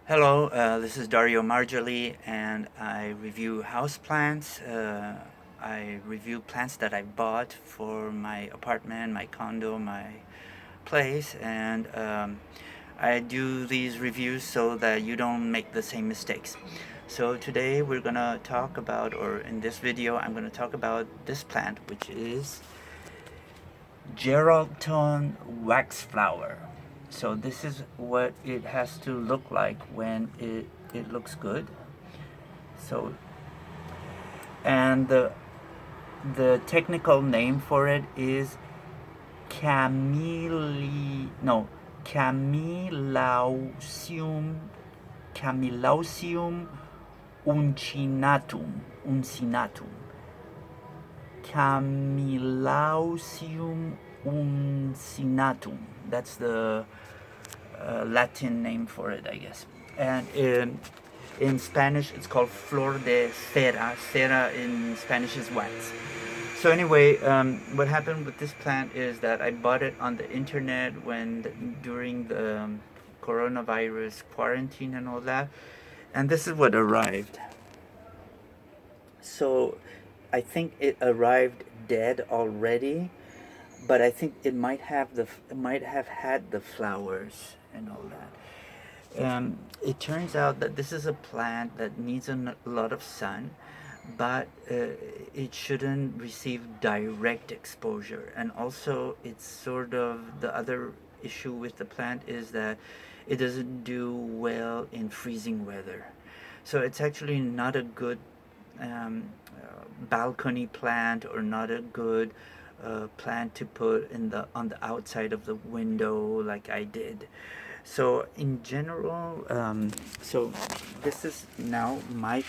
Hello, this is Dario Marjoli, and I review houseplants. I review plants that I bought for my apartment, my condo, my place, and I do these reviews so that you don't make the same mistakes. So today we're gonna talk about, or in this video, I'm gonna talk about this plant, which is Geraldton waxflower. So this is what it has to look like when it looks good. So, and the technical name for it is Chamelaucium Chamelaucium uncinatum. Chamelaucium uncinatum. That's the Latin name for it, I guess. And in Spanish, it's called flor de cera. Cera in Spanish is wax. So anyway, what happened with this plant is that I bought it on the internet during the coronavirus quarantine and all that, and this is what arrived. So I think it arrived dead already, but I think it might have had the flowers and all that. It turns out that this is a plant that needs a lot of sun, but it shouldn't receive direct exposure. And also, it's sort of the other issue with the plant is that it doesn't do well in freezing weather. So it's actually not a good balcony plant, or not a good plant to put on the outside of the window like I did. So in general, so this is now my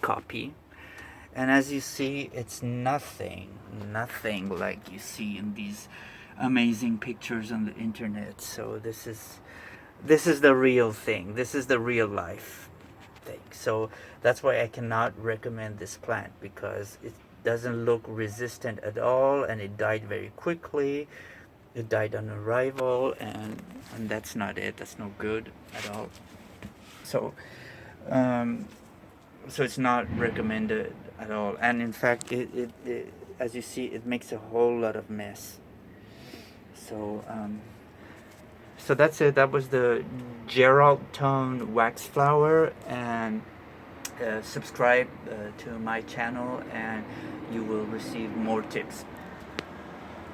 copy, and as you see, it's nothing like you see in these amazing pictures on the internet. So this is the real thing. This is the real life thing. So that's why I cannot recommend this plant, because it doesn't look resistant at all, and it died very quickly. It died on arrival, and that's not it. That's no good at all. So um, so it's not recommended at all. And in fact, it as you see, it makes a whole lot of mess. So so that's it. That was the Geraldton waxflower, and subscribe to my channel, and you will receive more tips.